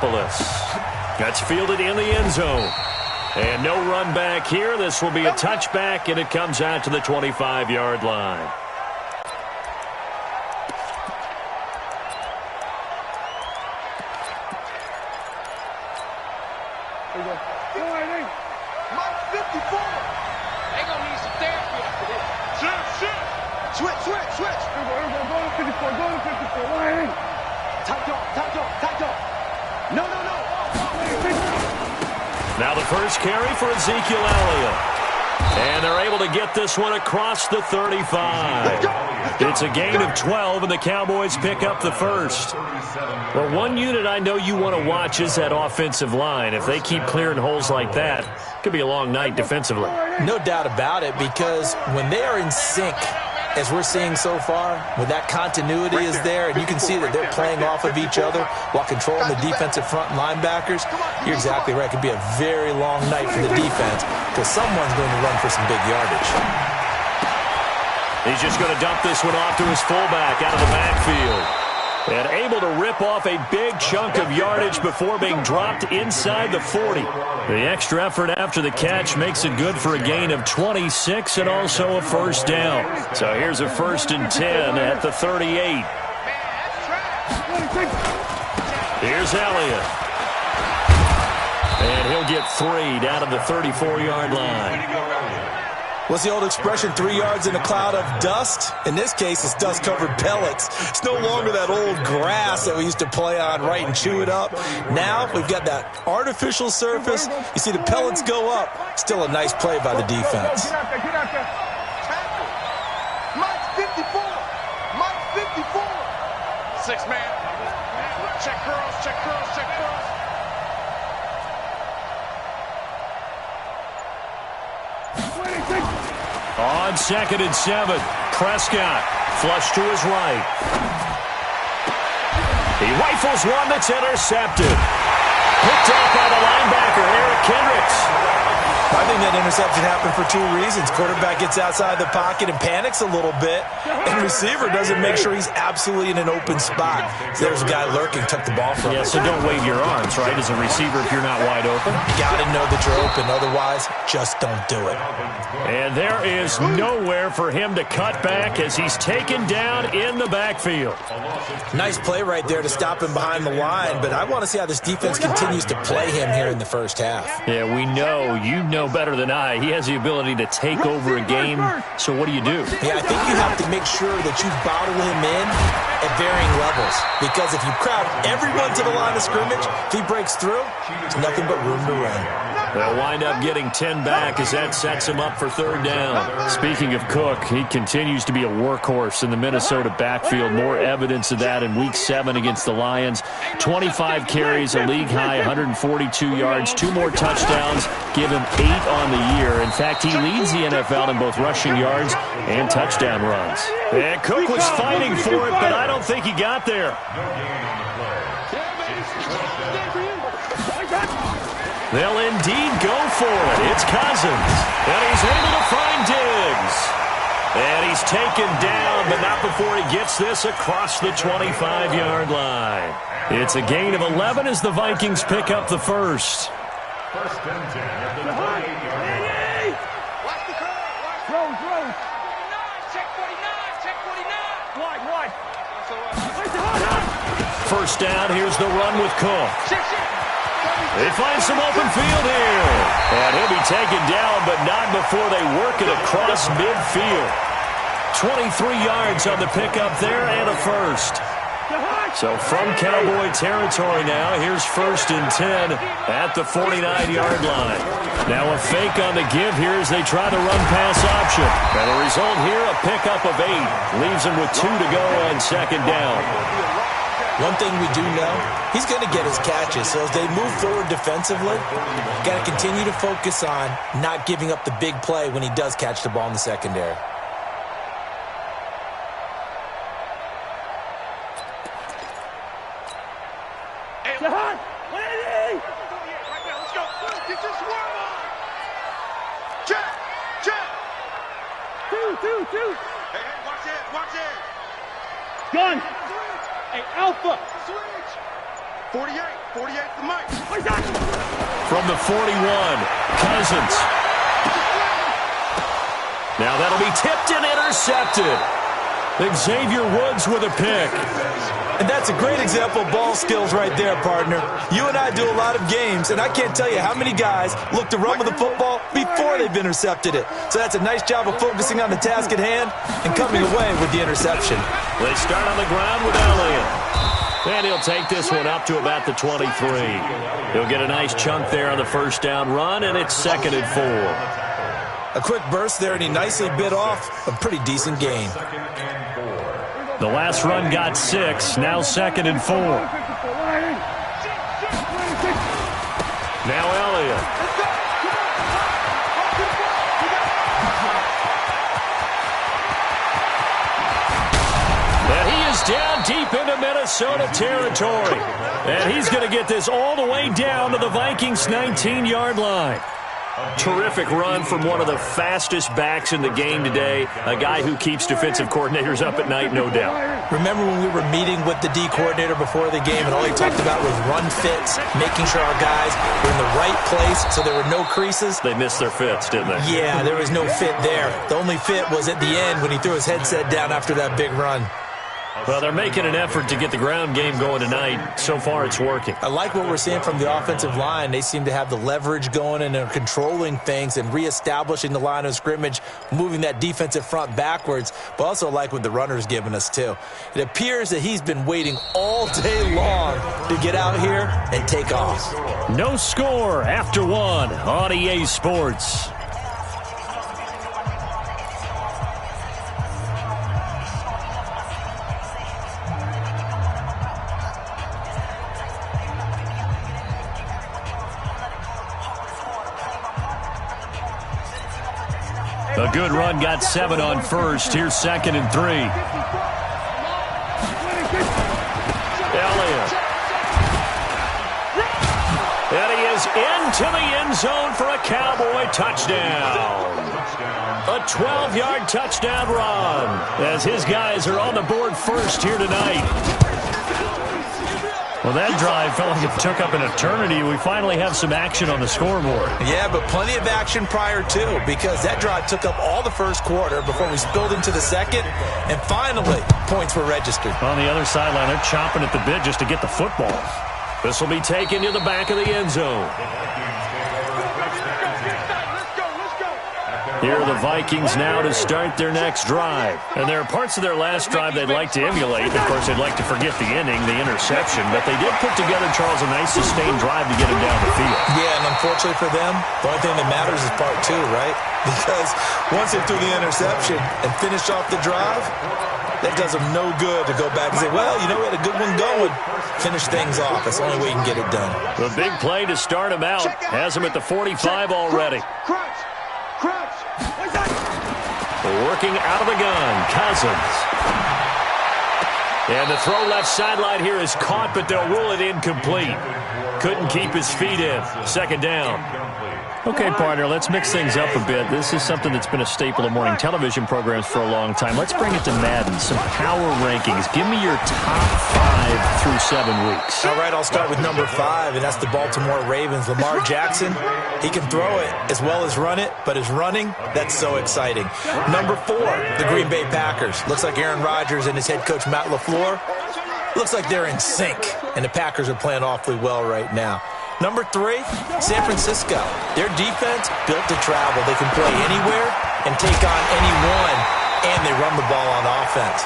That's fielded in the end zone. And no run back here. This will be a touchback, and it comes out to the 25-yard line. Now the first carry for Ezekiel Elliott. And they're able to get this one across the 35. It's a gain of 12, and the Cowboys pick up the first. Well, one unit I know you want to watch is that offensive line. If they keep clearing holes like that, it could be a long night defensively. No doubt about it, because when they are in sync, as we're seeing so far, when that continuity is there, and you can see that they're playing off of each other while controlling the defensive front linebackers, you're exactly right. It could be a very long night for the defense because someone's going to run for some big yardage. He's just going to dump this one off to his fullback out of the backfield. And able to rip off a big chunk of yardage before being dropped inside the 40. The extra effort after the catch makes it good for a gain of 26 and also a first down. So here's a 1st and 10 at the 38. Here's Elliott. And he'll get 3 down to the 34-yard line. What's the old expression, 3 yards in a cloud of dust? In this case, it's dust-covered pellets. It's no longer that old grass that we used to play on, right, and chew it up. Now we've got that artificial surface. You see the pellets go up. Still a nice play by the defense. Mike 54. Mike 54. 6-man. Check girls, check girls, check girls. On 2nd and 7, Prescott flush to his right. He rifles one that's intercepted. Picked up by the linebacker, Eric Kendricks. I think that interception happened for 2 reasons. Quarterback gets outside the pocket and panics a little bit, and receiver doesn't make sure he's absolutely in an open spot. So there's a guy lurking, took the ball from him. Yeah, so don't wave your arms, right, as a receiver if you're not wide open. You got to know that you're open. Otherwise, just don't do it. And there is nowhere for him to cut back as he's taken down in the backfield. Nice play right there to stop him behind the line, but I want to see how this defense continues to play him here in the first half. Yeah, we know. You know better than I. He has the ability to take over a game, so what do you do? Yeah, I think you have to make sure that you bottle him in at varying levels, because if you crowd everyone to the line of scrimmage, if he breaks through, there's nothing but room to run. They'll wind up getting 10 back as that sets him up for 3rd down. Speaking of Cook, he continues to be a workhorse in the Minnesota backfield. More evidence of that in Week 7 against the Lions. 25 carries, a league-high 142 yards, 2 more touchdowns, give him 8 on the year. In fact, he leads the NFL in both rushing yards and touchdown runs. And Cook was fighting for it, but I don't think he got there. They'll indeed go for it. It's Cousins. And he's able to find Diggs. And he's taken down, but not before he gets this across the 25-yard line. It's a gain of 11 as the Vikings pick up the first. 1st and 10 at the 28. Watch the curve. Rose. Check 49. Check 49. Wide. First down, here's the run with Cook. They find some open field here. And he'll be taken down, but not before they work it across midfield. 23 yards on the pickup there and a first. So from Cowboy territory now, here's 1st and 10 at the 49-yard line. Now a fake on the give here as they try the run-pass option. And the result here, a pickup of 8. Leaves them with 2 to go on 2nd down. One thing we do know, he's going to get his catches. So as they move forward defensively, got to continue to focus on not giving up the big play when he does catch the ball in the secondary. Two. Hey, watch it. Gun. Hey, Alpha. Switch. 48. From the 41, Cousins. Now that'll be tipped and intercepted. Xavier Woods with a pick. And that's a great example of ball skills right there, partner. You and I do a lot of games, and I can't tell you how many guys look to run with the football before they've intercepted it. So that's a nice job of focusing on the task at hand and coming away with the interception. They start on the ground with Elliott. And he'll take this one up to about the 23. He'll get a nice chunk there on the first down run, and it's 2nd and 4. A quick burst there, and he nicely bit off a pretty decent gain. The last run got 6, now 2nd and 4. Now Elliott. And he is down deep into Minnesota territory. And he's going to get this all the way down to the Vikings' 19-yard line. Terrific run from one of the fastest backs in the game today, a guy who keeps defensive coordinators up at night, no doubt. Remember when we were meeting with the D coordinator before the game, and all he talked about was run fits, making sure our guys were in the right place so there were no creases? They missed their fits, didn't they? Yeah, there was no fit there. The only fit was at the end when he threw his headset down after that big run. Well, they're making an effort to get the ground game going tonight. So far, it's working. I like what we're seeing from the offensive line. They seem to have the leverage going, and they're controlling things and reestablishing the line of scrimmage, moving that defensive front backwards, but also like what the runner's giving us, too. It appears that he's been waiting all day long to get out here and take off. No score after 1 on EA Sports. A good run got 7 on first. Here's 2nd and 3. Elliott. And he is into the end zone for a Cowboy touchdown. A 12-yard touchdown run as his guys are on the board first here tonight. Well, that drive felt like it took up an eternity. We finally have some action on the scoreboard. Yeah, but plenty of action prior, too, because that drive took up all the first quarter before we spilled into the second, and finally, points were registered. On the other sideline, they're chomping at the bit just to get the football. This will be taken to the back of the end zone. Here are the Vikings now to start their next drive. And there are parts of their last drive they'd like to emulate. Of course, they'd like to forget the ending, the interception. But they did put together, Charles, a nice sustained drive to get him down the field. Yeah, and unfortunately for them, the only thing that matters is part 2, right? Because once they threw the interception and finished off the drive, that does them no good to go back and say, well, you know, we had a good one going. Finish things off. That's the only way you can get it done. The big play to start him out. Has him at the 45 already. Working out of the gun, Cousins. And the throw left sideline here is caught, but they'll rule it incomplete. Couldn't keep his feet in. 2nd down. Okay, partner, let's mix things up a bit. This is something that's been a staple of morning television programs for a long time. Let's bring it to Madden, some power rankings. Give me your top 5 through 7 weeks. All right, I'll start with number 5, and that's the Baltimore Ravens. Lamar Jackson, he can throw it as well as run it, but his running, that's so exciting. Number 4, the Green Bay Packers. Looks like Aaron Rodgers and his head coach, Matt LaFleur, looks like they're in sync, and the Packers are playing awfully well right now. Number 3, San Francisco. Their defense built to travel. They can play anywhere and take on anyone, and they run the ball on offense.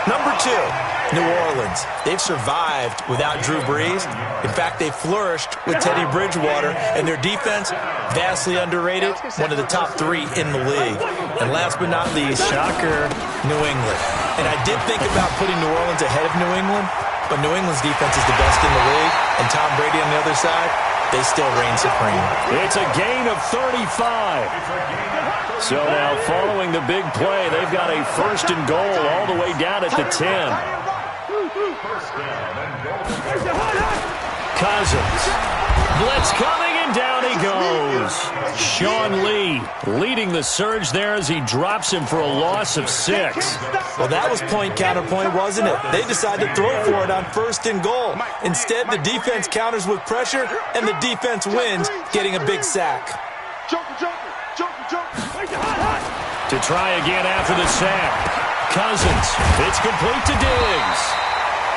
Number 2, New Orleans. They've survived without Drew Brees. In fact, they flourished with Teddy Bridgewater, and their defense, vastly underrated, one of the top 3 in the league. And last but not least, shocker, New England. And I did think about putting New Orleans ahead of New England, but New England's defense is the best in the league, and Tom Brady on the other side, they still reign supreme. It's a gain of 35. So now following the big play, they've got a 1st and goal all the way down at the 10. Cousins. Blitz coming, and And down he goes. Sean Lee leading the surge there as he drops him for a loss of 6. Well, that was point counterpoint, wasn't it? They decided to throw for it on 1st and goal. Instead, the defense counters with pressure, and the defense wins, getting a big sack. To try again after the sack. Cousins. It's complete to Diggs.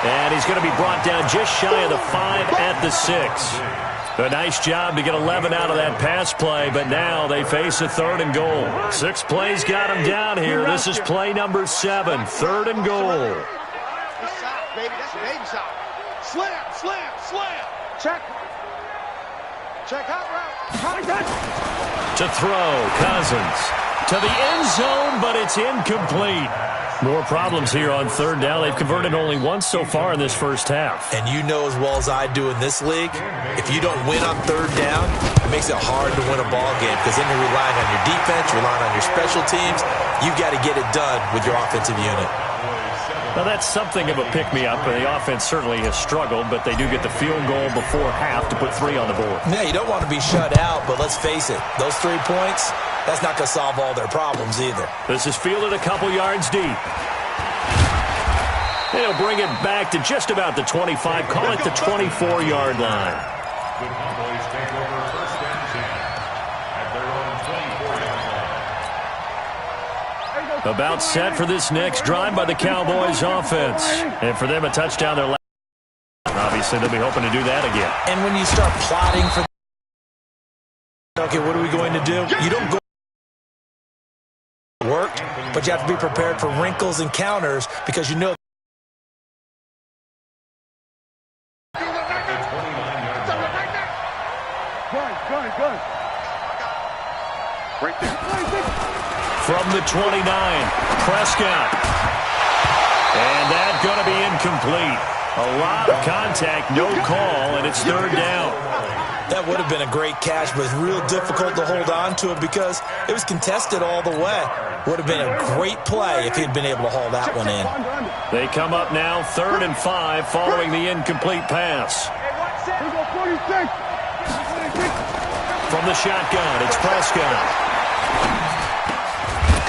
And he's going to be brought down just shy of the 5 at the 6. A nice job to get 11 out of that pass play, but now they face a 3rd and goal. 6 plays got him down here. This is play number 7, 3rd and goal. Slam. Check hot route. To throw, Cousins. To the end zone, but it's incomplete. More problems here on 3rd down. They've converted only once so far in this first half. And you know as well as I do in this league, if you don't win on 3rd down, it makes it hard to win a ball game because then you're relying on your defense, relying on your special teams. You've got to get it done with your offensive unit. Now, that's something of a pick-me-up, and the offense certainly has struggled, but they do get the field goal before half to put 3 on the board. Yeah, you don't want to be shut out, but let's face it, those 3 points, that's not going to solve all their problems either. This is fielded a couple yards deep. They'll bring it back to just about the 25, call it the 24-yard line. The Cowboys take over 1st and 10 at their own 24-yard line. About set for this next drive by the Cowboys offense. And for them, a touchdown their last. Obviously, they'll be hoping to do that again. And when you start plotting for, okay, what are we going to do? You don't go worked, but you have to be prepared for wrinkles and counters because you know. Good. Right there. From the 29, Prescott. And that's going to be incomplete. A lot of contact, no call, and it's 3rd down. That would have been a great catch, but it's real difficult to hold on to it because it was contested all the way. Would have been a great play if he'd been able to haul that one in. They come up now 3rd and 5 following the incomplete pass. From the shotgun, it's Prescott.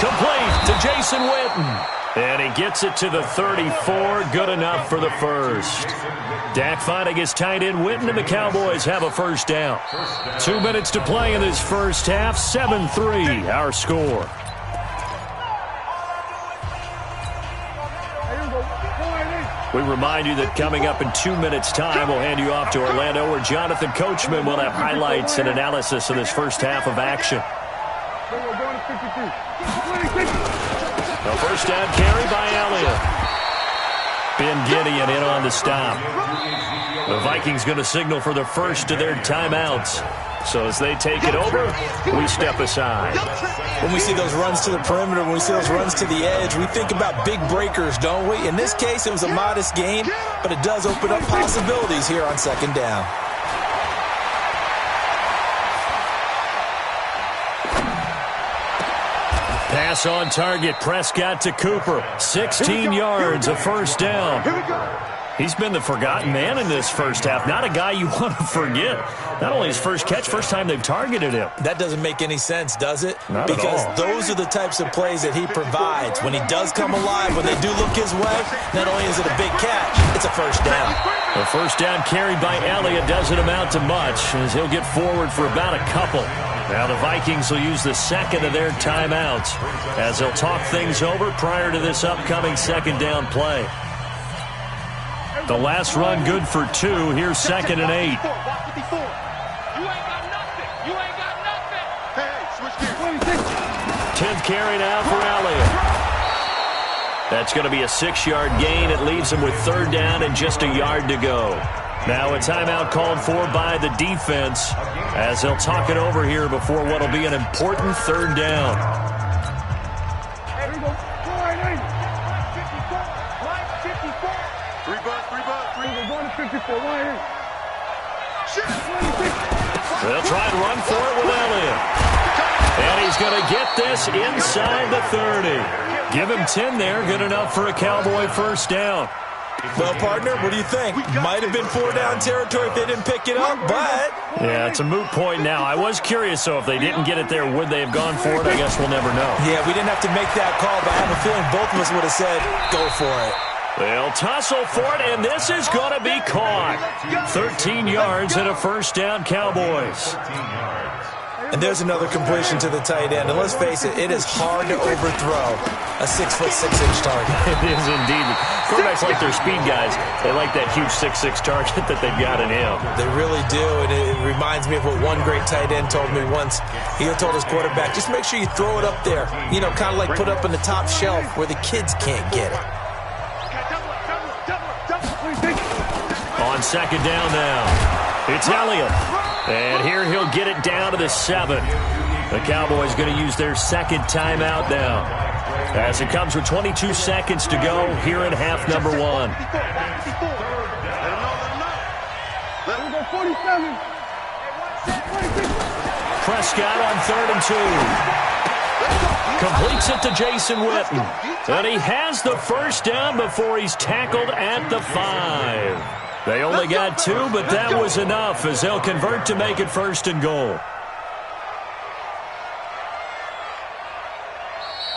Complete to Jason Witten. And he gets it to the 34. Good enough for the first. Dak finding his tight end Witten, and the Cowboys have a 1st down. 2 minutes to play in this first half. 7-3 our score. We remind you that coming up in 2 minutes' time, we'll hand you off to Orlando, where Jonathan Coachman will have highlights and analysis of this first half of action. A 1st down carry by Elliott. Ben Gideon in on the stop. The Vikings going to signal for the first of their timeouts. So as they take it over, we step aside. When we see those runs to the perimeter, when we see those runs to the edge, we think about big breakers, don't we? In this case, it was a modest gain, but it does open up possibilities here on 2nd down. Pass on target, Prescott to Cooper. 16 yards, a 1st down. He's been the forgotten man in this first half. Not a guy you want to forget. Not only his first catch, first time they've targeted him. That doesn't make any sense, does it? Not because at all. Those are the types of plays that he provides. When he does come alive, when they do look his way, not only is it a big catch, it's a 1st down. The 1st down carried by Elliott doesn't amount to much, as he'll get forward for about a couple. Now the Vikings will use the 2nd of their timeouts as they'll talk things over prior to this upcoming 2nd down play. The last run good for 2. Here's 2nd and 8. You ain't got nothing. You ain't got nothing. Hey, switch gears. 10th carry now for Elliott. That's going to be a 6-yard gain. It leaves him with 3rd down and just a yard to go. Now a timeout called for by the defense as they'll talk it over here before what will be an important 3rd down. They'll try and run for it with Elliott. And he's going to get this inside the 30. Give him 10 there. Good enough for a Cowboy 1st down. Well, partner, what do you think? Might have been 4-down territory if they didn't pick it up, but... Yeah, it's a moot point now. I was curious, so if they didn't get it there, would they have gone for it? I guess we'll never know. Yeah, we didn't have to make that call, but I have a feeling both of us would have said, go for it. They'll tussle for it, and this is going to be caught. 13 yards and a first down, Cowboys. And there's another completion to the tight end. And let's face it, it is hard to overthrow a 6'6" target. It is indeed. Quarterbacks like their speed guys. They like that huge 6'6" target that they've got in him. They really do, and it reminds me of what one great tight end told me once. He told his quarterback, just make sure you throw it up there. You know, kind of like put it up on the top shelf where the kids can't get it. On second down now, it's Elliott. And here he'll get it down to the 7. The Cowboys going to use their second timeout now, as it comes with 22 seconds to go here in half number 1. Prescott on 3rd and 2. Completes it to Jason Witten. And he has the first down before he's tackled at the 5. They only got 2, but that was enough as they'll convert to make it 1st and goal.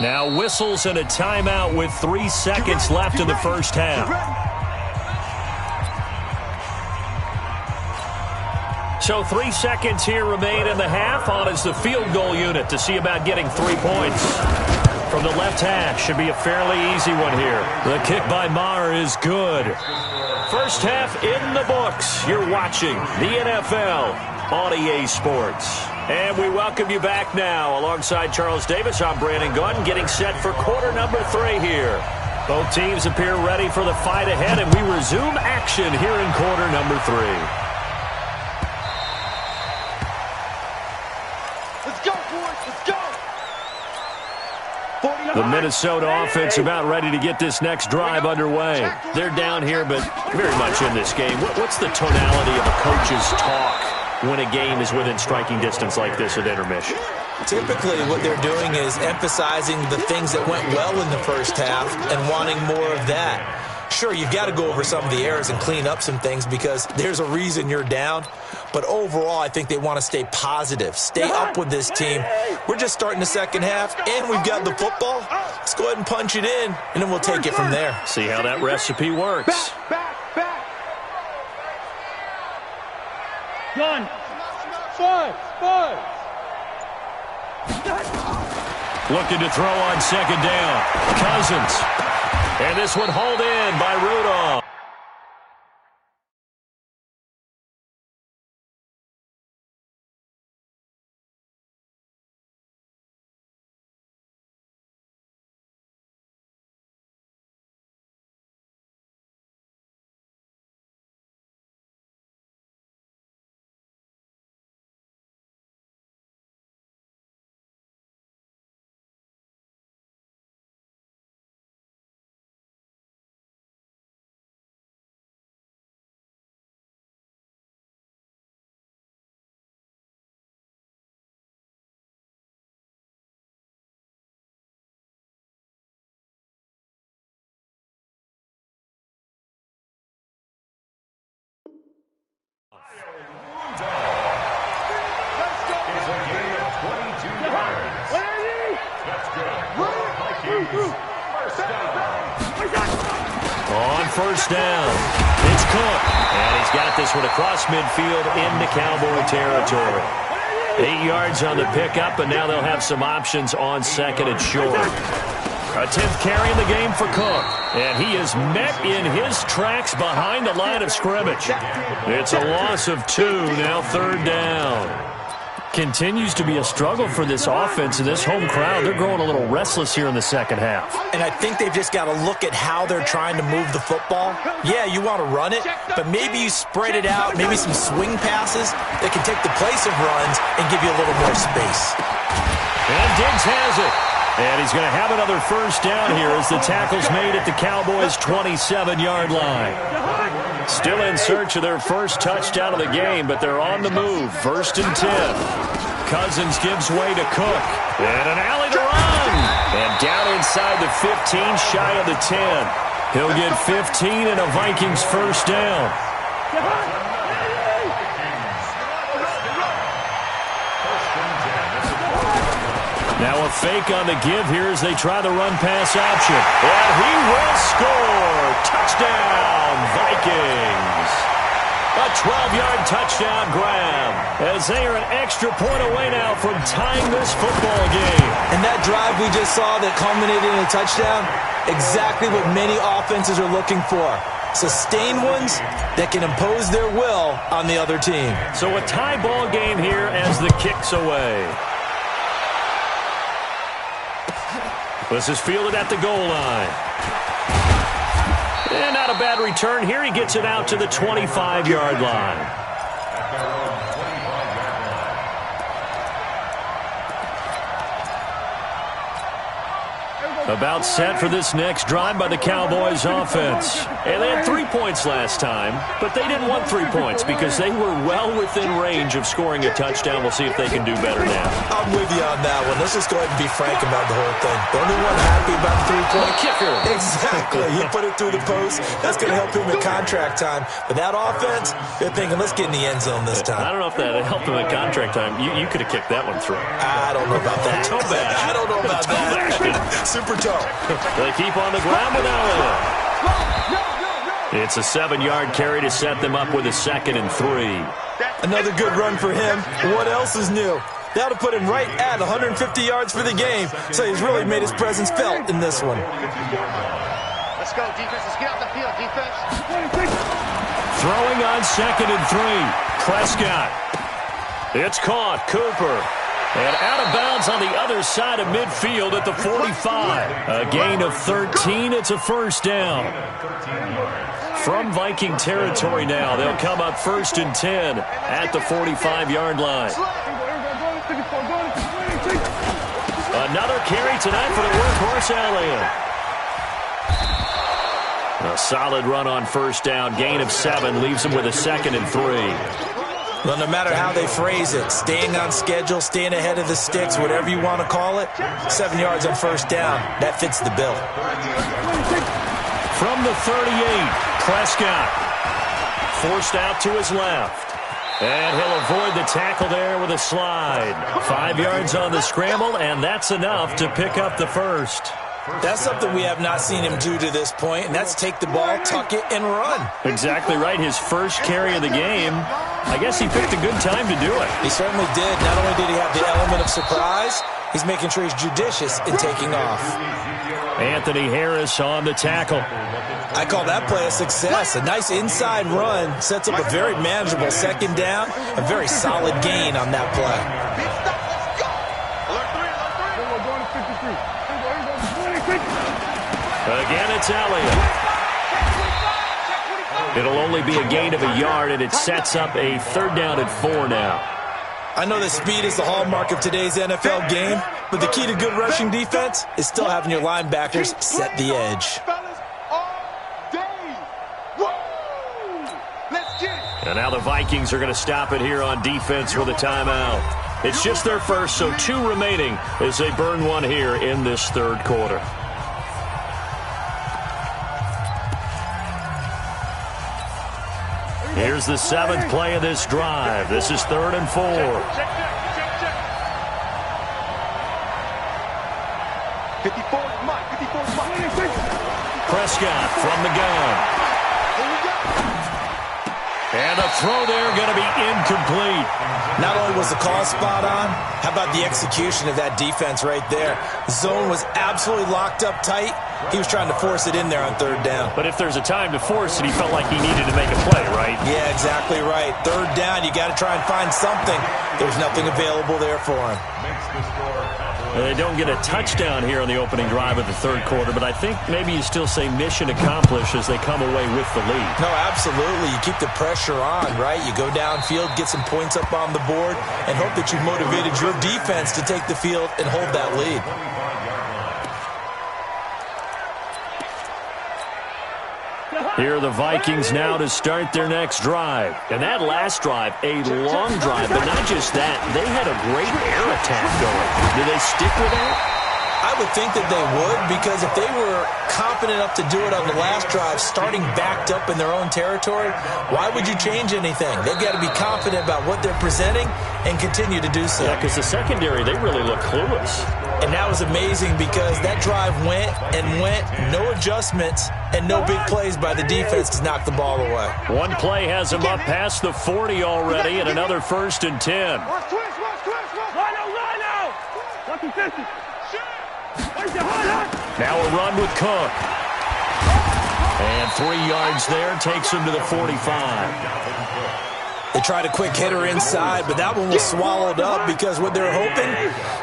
Now whistles and a timeout with 3 seconds left in the first half. So 3 seconds here remain in the half. On is the field goal unit to see about getting 3 points. From the left hash, should be a fairly easy one here. The kick by Maher is good. First half in the books. You're watching the NFL on EA Sports. And we welcome you back now. Alongside Charles Davis, I'm Brandon Gunn, getting set for quarter number 3 here. Both teams appear ready for the fight ahead, and we resume action here in quarter number 3. Let's go, boys. Let's go. The Minnesota offense about ready to get this next drive underway. They're down here, but very much in this game. What's the tonality of a coach's talk when a game is within striking distance like this at intermission? Typically, what they're doing is emphasizing the things that went well in the first half and wanting more of that. Sure, you've got to go over some of the errors and clean up some things because there's a reason you're down. But overall, I think they want to stay positive, stay up with this team. We're just starting the second half, and we've got the football. Let's go ahead and punch it in, and then we'll take it from there. See how that recipe works. Back. Gun. Five. Looking to throw on second down. Cousins. And this one hauled in by Rudolph. On first down, it's Cook, and he's got this one across midfield into Cowboy territory. 8 yards on the pickup, and now they'll have some options on second and short. A 10th carry in the game for Cook, and he is met in his tracks behind the line of scrimmage. It's a loss of 2, now third down. Continues to be a struggle for this offense and this home crowd. They're growing a little restless here in the second half. And I think they've just got to look at how they're trying to move the football. Yeah, you want to run it, but maybe you spread it out, maybe some swing passes that can take the place of runs and give you a little more space. And Diggs has it. And he's going to have another first down here as the tackle's made at the Cowboys' 27-yard line. Still in search of their first touchdown of the game, but they're on the move. 1st and 10. Cousins gives way to Cook. And an alley to run. And down inside the 15, shy of the 10. He'll get 15 and a Vikings first down. Now a fake on the give here as they try the run-pass option. And he will score. Touchdown, Vikings. A 12-yard touchdown grab as they are an extra point away now from tying this football game. And that drive we just saw that culminated in a touchdown, exactly what many offenses are looking for. Sustained ones that can impose their will on the other team. So a tie ball game here as the kick's away. This is fielded at the goal line. And not a bad return here. He gets it out to the 25-yard line. About set for this next drive by the Cowboys offense. And they had 3 points last time, but they didn't want 3 points because they were well within range of scoring a touchdown. We'll see if they can do better now. I'm with you on that one. Let's just go ahead and be frank about the whole thing. The only one happy about the 3-point kicker. Exactly. He put it through the post. That's going to help him in contract time. But that offense, they're thinking, let's get in the end zone this time. I don't know if that helped him in contract time. You could have kicked that one through. I don't know about that. Toe bash. I don't know about that. Super toe. They keep on the ground with Elliott. It's a 7-yard carry to set them up with a 2nd and 3. Another good run for him. What else is new? That'll put him right at 150 yards for the game, so he's really made his presence felt in this one. Let's go, defense. Let's get out the field, defense. Throwing on 2nd and 3. Prescott. It's caught. Cooper. And out of bounds on the other side of midfield at the 45. A gain of 13. It's a first down. From Viking territory now, they'll come up 1st and 10 at the 45-yard line. Another carry tonight for the workhorse Elliott. A solid run on first down. Gain of 7 leaves him with a 2nd and 3. Well, no matter how they phrase it, staying on schedule, staying ahead of the sticks, whatever you want to call it, 7 yards on first down, that fits the bill. From the 38, Prescott forced out to his left. And he'll avoid the tackle there with a slide. 5 yards on the scramble, and that's enough to pick up the first. That's something we have not seen him do to this point, and that's take the ball, tuck it, and run. Exactly right. His first carry of the game. I guess he picked a good time to do it. He certainly did. Not only did he have the element of surprise, he's making sure he's judicious in taking off. Anthony Harris on the tackle. I call that play a success. A nice inside run sets up a very manageable 2nd down. A very solid gain on that play. Again, it's Elliott. It'll only be a gain of a yard, and it sets up a 3rd down and 4 now. I know that speed is the hallmark of today's NFL game, but the key to good rushing defense is still having your linebackers set the edge. And now the Vikings are going to stop it here on defense with a timeout. It's just their first, so 2 remaining as they burn one here in this 3rd quarter. Here's the 7th play of this drive. This is 3rd and 4. Prescott from the gun. And a throw there going to be incomplete. Not only was the call spot on, how about the execution of that defense right there? Zone was absolutely locked up tight. He was trying to force it in there on 3rd down. But if there's a time to force it, he felt like he needed to make a play, right? Yeah, exactly right. 3rd down, you got to try and find something. There's nothing available there for him. They don't get a touchdown here on the opening drive of the 3rd quarter, but I think maybe you still say mission accomplished as they come away with the lead. No, absolutely. You keep the pressure on, right? You go downfield, get some points up on the board, and hope that you've motivated your defense to take the field and hold that lead. Here are the Vikings now to start their next drive. And that last drive, a long drive, but not just that. They had a great air attack going. Do they stick with that? I would think that they would, because if they were confident enough to do it on the last drive, starting backed up in their own territory, why would you change anything? They've got to be confident about what they're presenting and continue to do so. Yeah, because the secondary, they really look clueless. And that was amazing because that drive went and went, no adjustments, and no big plays by the defense to knock the ball away. One play has them up past the 40 already, and another 1st and 10. Watch twist. Line out. Watch the 50. Now a run with Cook. And 3 yards there takes him to the 45. They tried a quick hitter inside, but that one was swallowed up because what they're hoping,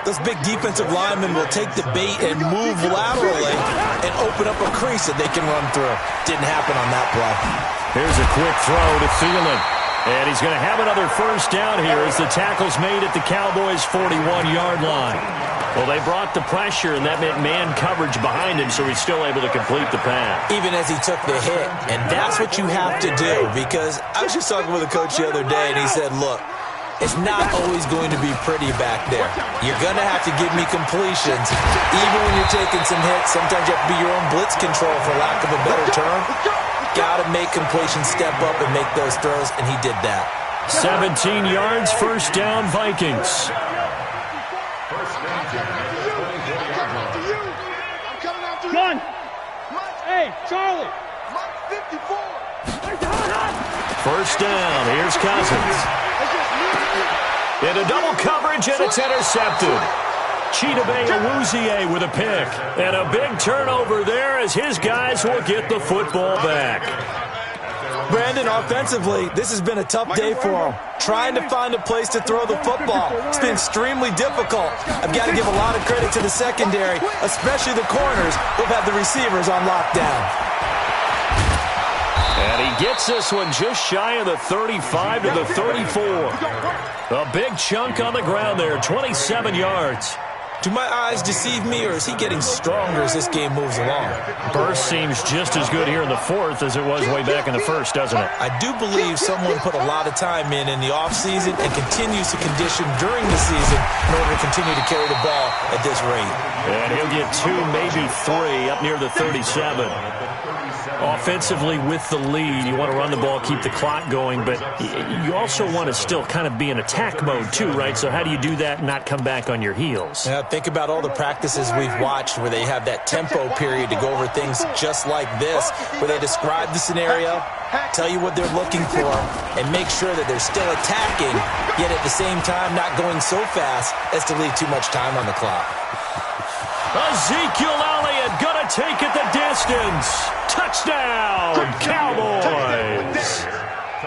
those big defensive linemen will take the bait and move laterally and open up a crease that they can run through. Didn't happen on that play. Here's a quick throw to Thielen. And he's going to have another 1st down here as the tackle's made at the Cowboys' 41-yard line. Well, they brought the pressure, and that meant man coverage behind him, so he's still able to complete the pass. Even as he took the hit, and that's what you have to do, because I was just talking with a coach the other day, and he said, look, it's not always going to be pretty back there. You're going to have to give me completions. Even when you're taking some hits, sometimes you have to be your own blitz control, for lack of a better term. Got to make completions, step up, and make those throws, and he did that. 17 yards, 1st down, Vikings. Gun. Hey, Charlie. 1st down. Here's Cousins. Into double coverage, and it's intercepted. Chidobe Awuzie with a pick. And a big turnover there as his guys will get the football back. Brandon, offensively, this has been a tough day for him. Trying to find a place to throw the football. It's been extremely difficult. I've got to give a lot of credit to the secondary, especially the corners who've had the receivers on lockdown. And he gets this one just shy of the 35 to the 34. A big chunk on the ground there, 27 yards. Do my eyes deceive me, or is he getting stronger as this game moves along? Burst seems just as good here in the 4th as it was way back in the 1st, doesn't it? I do believe someone put a lot of time in the offseason and continues to condition during the season in order to continue to carry the ball at this rate. And he'll get 2, maybe 3 up near the 37. Offensively with the lead, you want to run the ball, keep the clock going, but you also want to still kind of be in attack mode too, right? So how do you do that and not come back on your heels? Yeah, think about all the practices we've watched where they have that tempo period to go over things just like this, where they describe the scenario, tell you what they're looking for, and make sure that they're still attacking, yet at the same time not going so fast as to leave too much time on the clock. Ezekiel Elliott gonna take it the distance. Touchdown, Cowboys.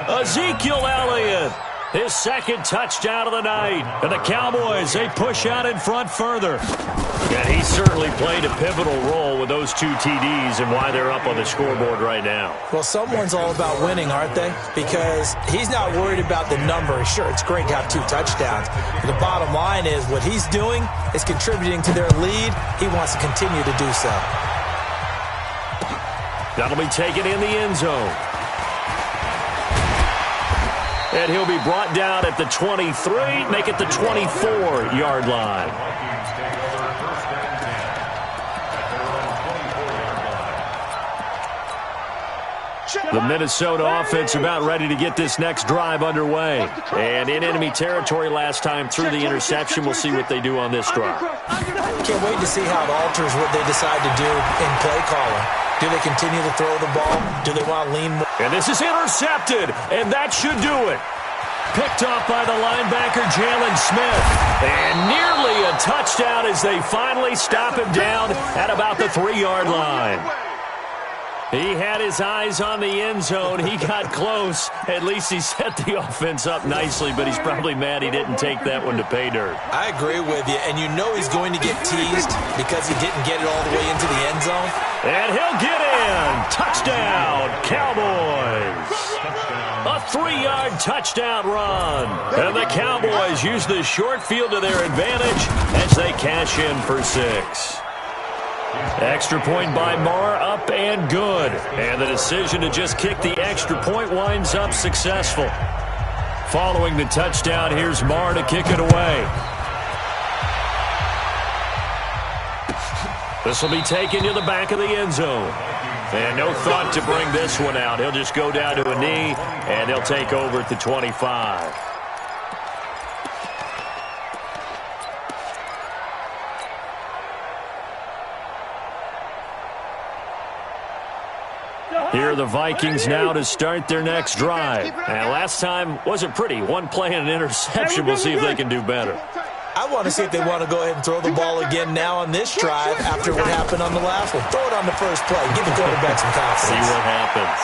Ezekiel Elliott, his 2nd touchdown of the night. And the Cowboys, they push out in front further. And he certainly played a pivotal role with those 2 TDs and why they're up on the scoreboard right now. Well, someone's all about winning, aren't they? Because he's not worried about the number. Sure, it's great to have 2 touchdowns. But the bottom line is what he's doing is contributing to their lead. He wants to continue to do so. That'll be taken in the end zone. And he'll be brought down at the 23, make it the 24-yard line. The Minnesota offense about ready to get this next drive underway. And in enemy territory last time through the interception. We'll see what they do on this drive. Can't wait to see how it alters what they decide to do in play calling. Do they continue to throw the ball? Do they want to lean more? And this is intercepted, and that should do it. Picked off by the linebacker, Jalen Smith. And nearly a touchdown as they finally stop him down at about the 3-yard line. He had his eyes on the end zone. He got close. At least he set the offense up nicely, but he's probably mad he didn't take that one to pay dirt. I agree with you, and you know he's going to get teased because he didn't get it all the way into the end zone. And he'll get in. Touchdown, Cowboys. A 3-yard touchdown run. And the Cowboys use the short field to their advantage as they cash in for 6. Extra point by Marr, up and good. And the decision to just kick the extra point winds up successful. Following the touchdown, here's Marr to kick it away. This will be taken to the back of the end zone. And no thought to bring this one out. He'll just go down to a knee, and they'll take over at the 25. Here are the Vikings now to start their next drive. And last time wasn't pretty. One play and an interception. We'll see if they can do better. I want to see if they want to go ahead and throw the ball again now on this drive after what happened on the last one. Throw it on the first play. Give the quarterback some confidence. See what happens.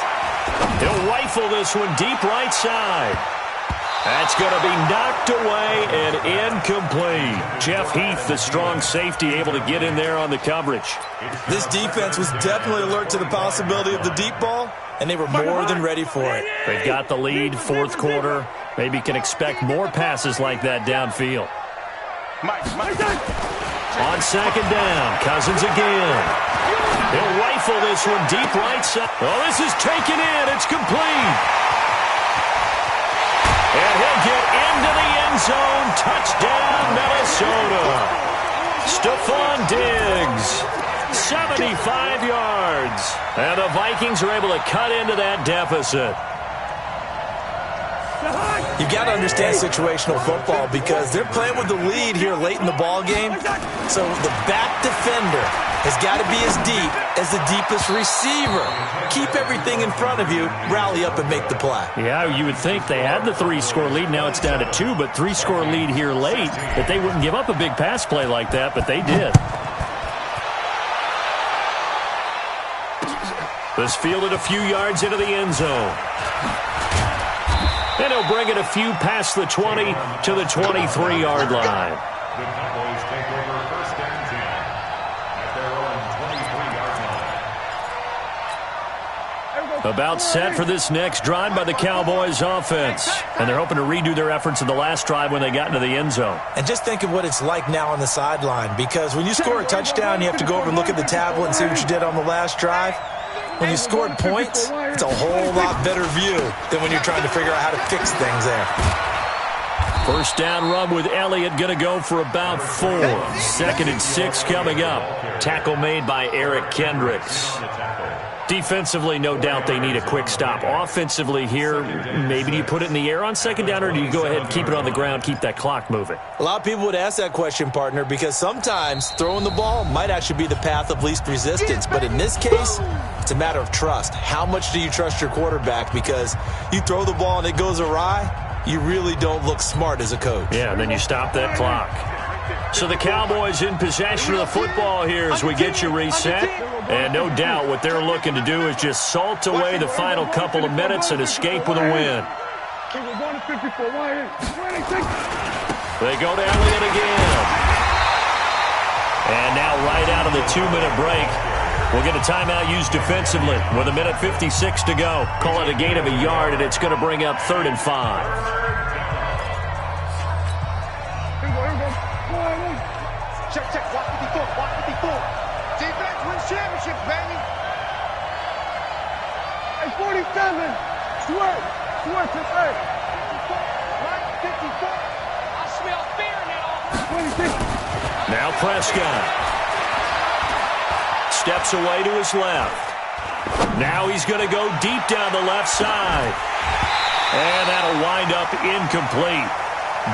He'll rifle this one deep right side. That's going to be knocked away and incomplete. Jeff Heath, the strong safety, able to get in there on the coverage. This defense was definitely alert to the possibility of the deep ball, and they were more than ready for it. They've got the lead, fourth quarter. Maybe can expect more passes like that downfield. On second down, Cousins again. He'll rifle this one deep right side. Oh, this is taken in. It's complete. And he'll get into the end zone. Touchdown, Minnesota. Stephon Diggs, 75 yards. And the Vikings are able to cut into that deficit. You got to understand situational football because they're playing with the lead here late in the ball game. So the back defender has got to be as deep as the deepest receiver. Keep everything in front of you, rally up and make the play. Yeah, you would think they had the 3-score lead. Now it's down to 2, but 3-score lead here late, that they wouldn't give up a big pass play like that, but they did. This fielded a few yards into the end zone. And he'll bring it a few past the 20 to the 23-yard line. The Cowboys take over first and 10 at their own 23-yard line. About set for this next drive by the Cowboys offense. And they're hoping to redo their efforts in the last drive when they got into the end zone. And just think of what it's like now on the sideline, because when you score a touchdown, you have to go over and look at the tablet and see what you did on the last drive. When you scored points, it's a whole lot better view than when you're trying to figure out how to fix things there. First down run with Elliott going to go for about 4. 2nd and 6 coming up. Tackle made by Eric Kendricks. Defensively, no doubt they need a quick stop. Offensively here, maybe do you put it in the air on second down, or do you go ahead and keep it on the ground, keep that clock moving? A lot of people would ask that question, partner, because sometimes throwing the ball might actually be the path of least resistance. But in this case, it's a matter of trust. How much do you trust your quarterback? Because you throw the ball and it goes awry, you really don't look smart as a coach. Yeah, and then you stop that clock. So the Cowboys in possession of the football here as we get you reset. And no doubt what they're looking to do is just salt away the final couple of minutes and escape with a win. They go to Elliott again. And now right out of the 2-minute break, we'll get a timeout used defensively with 1:56 to go. Call it a gain of a yard, and it's going to bring up 3rd and 5. Check. Watch 54. Defense wins championships, baby. Hey, 47. Swerve to third. 54. I smell fear now. 26. Now Prescott. Steps away to his left. Now he's going to go deep down the left side. And that'll wind up incomplete.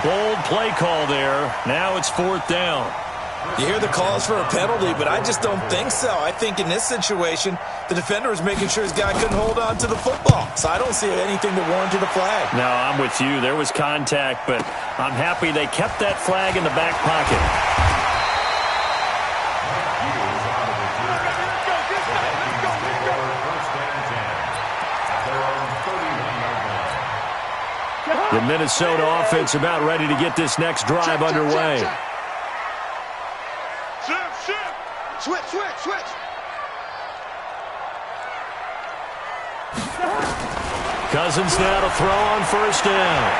Bold play call there. Now it's 4th down. You hear the calls for a penalty, but I just don't think so. I think in this situation, the defender was making sure his guy couldn't hold on to the football. So I don't see anything that warranted a flag. No, I'm with you. There was contact, but I'm happy they kept that flag in the back pocket. The Minnesota offense about ready to get this next drive underway. Switch. Cousins now to throw on first down.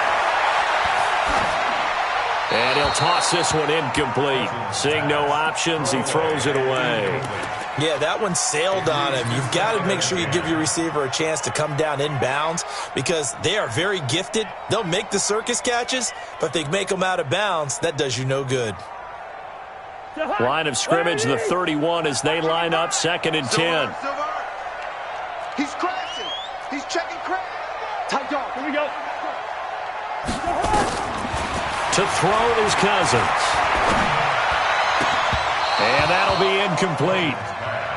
And he'll toss this one incomplete. Seeing no options, he throws it away. Yeah, that one sailed on him. You've got to make sure you give your receiver a chance to come down inbounds because they are very gifted. They'll make the circus catches, but if they make them out of bounds, that does you no good. Line of scrimmage, the 31, as they line up 2nd and 10. He's crashing. He's checking crash. Tight dog. Here we go. To throw is Cousins. And that'll be incomplete.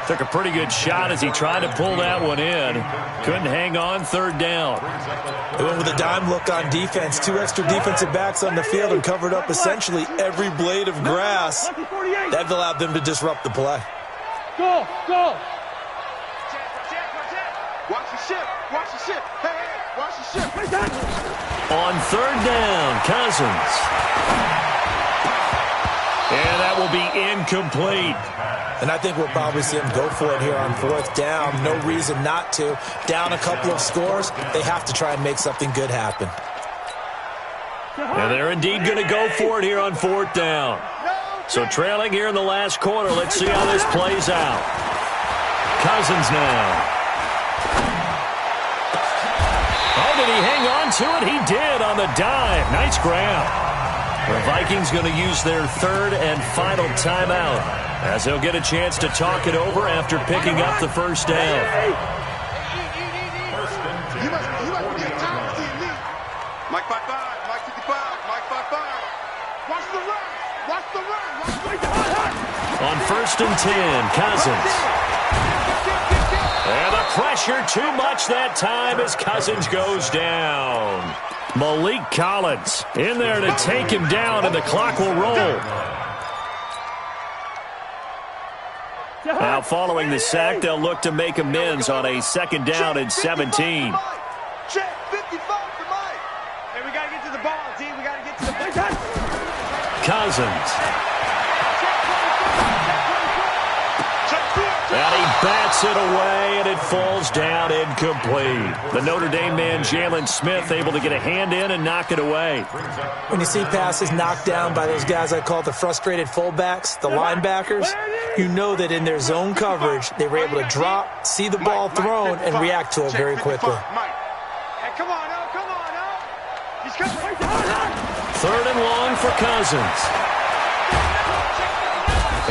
Took a pretty good shot as he tried to pull that one in. Couldn't hang on, 3rd down. They went with a dime look on defense. 2 extra defensive backs on the field and covered up essentially every blade of grass. That allowed them to disrupt the play. Go, go. Watch the ship. Watch the ship. Hey, watch the ship. On 3rd down, Cousins. And that will be incomplete. And I think we'll probably see him go for it here on 4th down. No reason not to. Down a couple of scores, they have to try and make something good happen. And they're indeed going to go for it here on 4th down. So trailing here in the last quarter, let's see how this plays out. Cousins now. Oh, did he hang on to it? He did on the dive. Nice grab. The Vikings going to use their 3rd and final timeout, as they'll get a chance to talk it over after picking up the 1st down. You must be a time to elite. Mike 5-5, Mike 55, Mike 5-5. Watch the run. Watch the run. On 1st and 10, Cousins. And the pressure too much that time as Cousins goes down. Malik Collins in there to take him down, and the clock will roll. Now, following the sack, they'll look to make amends on a 2nd down and 17. Check 55 for Mike. Hey, we got to get to the ball, D. We got to get to the ball. Cousins. And he bats it away, and it falls down incomplete. The Notre Dame man, Jalen Smith, able to get a hand in and knock it away. When you see passes knocked down by those guys I call the frustrated fullbacks, the linebackers, you know that in their zone coverage, they were able to drop, see the ball thrown, and react to it very quickly. Hey, come on, now. Come on, now. He's coming. 3rd and long for Cousins.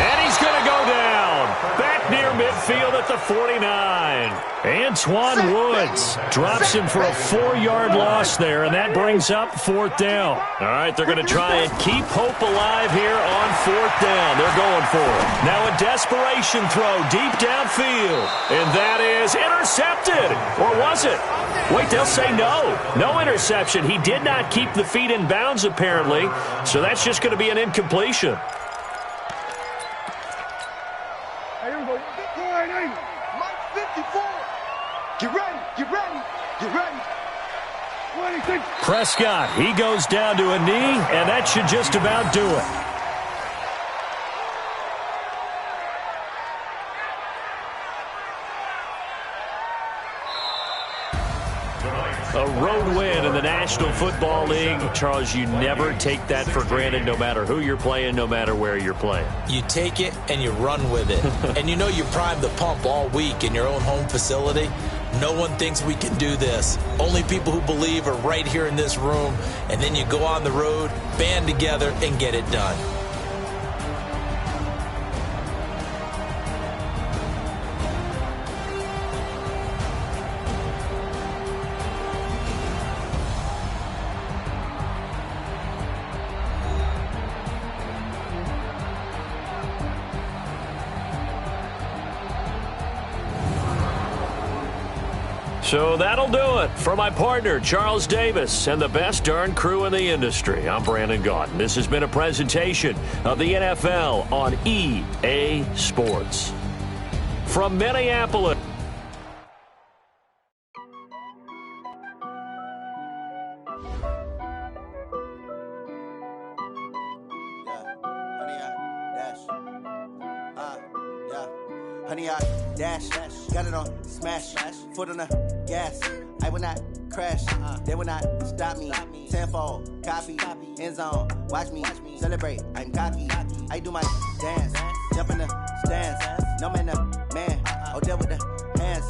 And he's going to go down. Back near midfield at the 49. Antoine Woods drops him for a 4-yard loss there, and that brings up 4th down. All right, they're going to try and keep hope alive here on 4th down. They're going for it. Now a desperation throw deep downfield, and that is intercepted. Or was it? Wait, they'll say no. No interception. He did not keep the feet in bounds, apparently, so that's just going to be an incompletion. Mike 54. Get ready. Get ready. Get ready. Prescott, he goes down to a knee, and that should just about do it. A road win in the National Football League. Charles, you never take that for granted, no matter who you're playing, no matter where you're playing. You take it and you run with it. And you know you primed the pump all week in your own home facility. No one thinks we can do this. Only people who believe are right here in this room. And then you go on the road, band together, and get it done. So that'll do it for my partner, Charles Davis, and the best darn crew in the industry. I'm Brandon Gaudin. This has been a presentation of the NFL on EA Sports. From Minneapolis. Honey, I dash, got it on smash, foot on the gas. I will not crash, they will not stop me. Tenfold, copy, end zone, watch me celebrate. I'm cocky, I do my dance, jump in the stands. No man, man, oh, there with the hands.